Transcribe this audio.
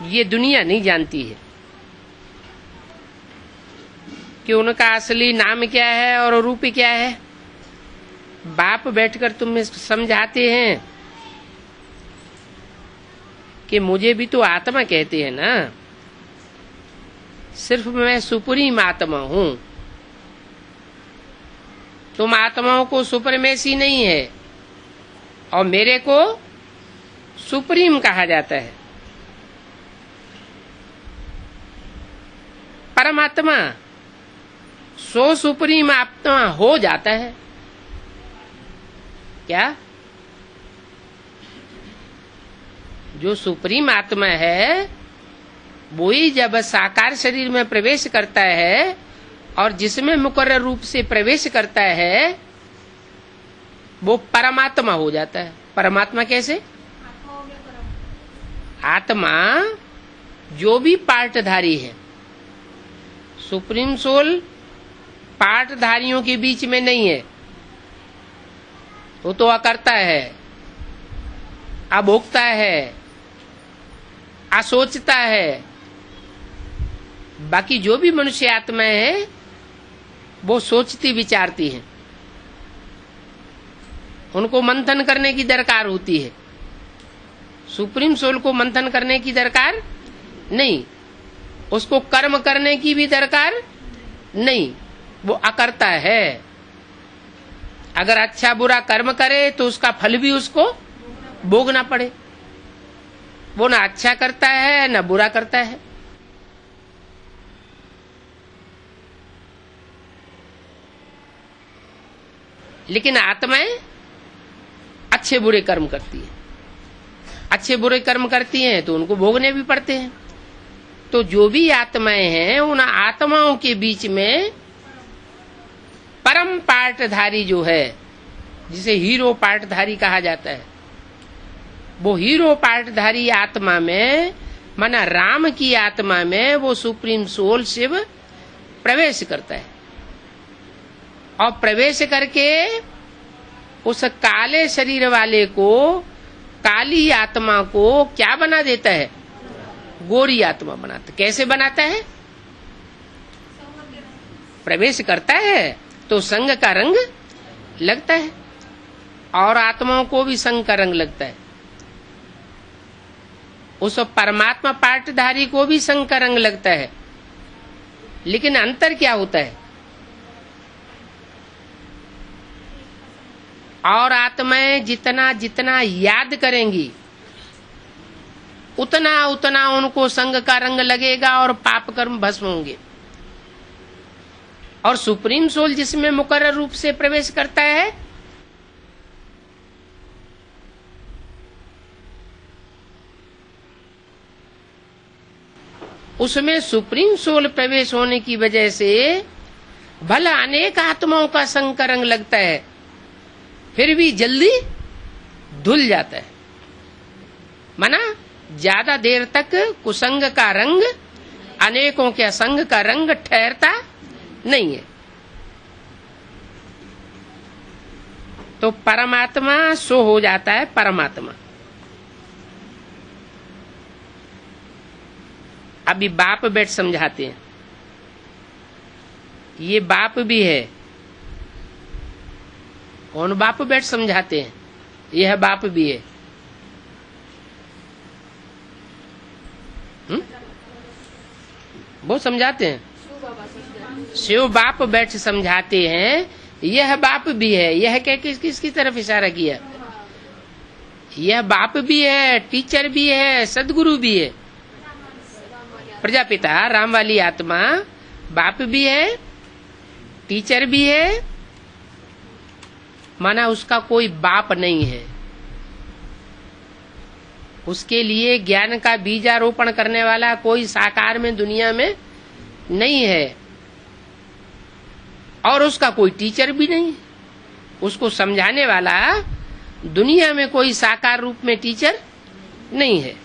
ये दुनिया नहीं जानती है कि उनका असली नाम क्या है और रूप क्या है। बाप बैठकर तुम्हें समझाते हैं कि मुझे भी तो आत्मा कहते हैं ना, सिर्फ मैं सुप्रीम आत्मा हूं। तुम आत्माओं को सुपरमेसी नहीं है और मेरे को सुप्रीम कहा जाता है। परमात्मा सो सुप्रीम आत्मा हो जाता है क्या? जो सुप्रीम आत्मा है वही जब साकार शरीर में प्रवेश करता है और जिसमें मुकर्रर रूप से प्रवेश करता है वो परमात्मा हो जाता है। परमात्मा कैसे? आत्मा जो भी पार्टधारी है, सुप्रीम सोल पार्टधारियों के बीच में नहीं है। वो तो अकर्ता है, अभोक्ता है, असोचता है। बाकी जो भी मनुष्य आत्माएं हैं वो सोचती विचारती हैं, उनको मंथन करने की दरकार होती है। सुप्रीम सोल को मंथन करने की दरकार नहीं, उसको कर्म करने की भी दरकार नहीं, वो अकर्ता है। अगर अच्छा बुरा कर्म करे तो उसका फल भी उसको भोगना पड़े। वो ना अच्छा करता है ना बुरा करता है। लेकिन आत्माएं अच्छे बुरे कर्म करती है, अच्छे बुरे कर्म करती हैं तो उनको भोगने भी पड़ते हैं। तो जो भी आत्माएं हैं उन आत्माओं के बीच में परम पार्टधारी जो है, जिसे हीरो पार्टधारी कहा जाता है, वो हीरो पार्टधारी आत्मा में माना राम की आत्मा में वो सुप्रीम सोल शिव प्रवेश करता है और प्रवेश करके उस काले शरीर वाले को, काली आत्मा को क्या बना देता है? गोरी आत्मा बनाता। कैसे बनाता है? प्रवेश करता है तो संग का रंग लगता है और आत्माओं को भी संग का रंग लगता है। उस परमात्मा पार्टधारी को भी संग का रंग लगता है। लेकिन अंतर क्या होता है? और आत्माएं जितना जितना याद करेंगी उतना उतना उनको संग का रंग लगेगा और पाप कर्म भस्म होंगे। और सुप्रीम सोल जिसमें मुकर्रर रूप से प्रवेश करता है उसमें सुप्रीम सोल प्रवेश होने की वजह से भला अनेक आत्माओं का संग का रंग लगता है, फिर भी जल्दी धुल जाता है। माना ज्यादा देर तक कुसंग का रंग, अनेकों के संग का रंग ठहरता नहीं है। तो परमात्मा सो हो जाता है परमात्मा। अभी बाप बैठ समझाते हैं। ये बाप भी है। कौन बाप बैठ समझाते हैं? यह बाप भी है। वो समझाते हैं। शिव बाप बैठ समझाते हैं। यह बाप भी है। यह क्या किसकी तरफ इशारा किया? यह बाप भी है, टीचर भी है, सदगुरु भी है। प्रजापिता राम वाली आत्मा बाप भी है, टीचर भी है। माना उसका कोई बाप नहीं है। उसके लिए ज्ञान का बीजारोपण करने वाला कोई साकार में दुनिया में नहीं है और उसका कोई टीचर भी नहीं। उसको समझाने वाला दुनिया में कोई साकार रूप में टीचर नहीं है।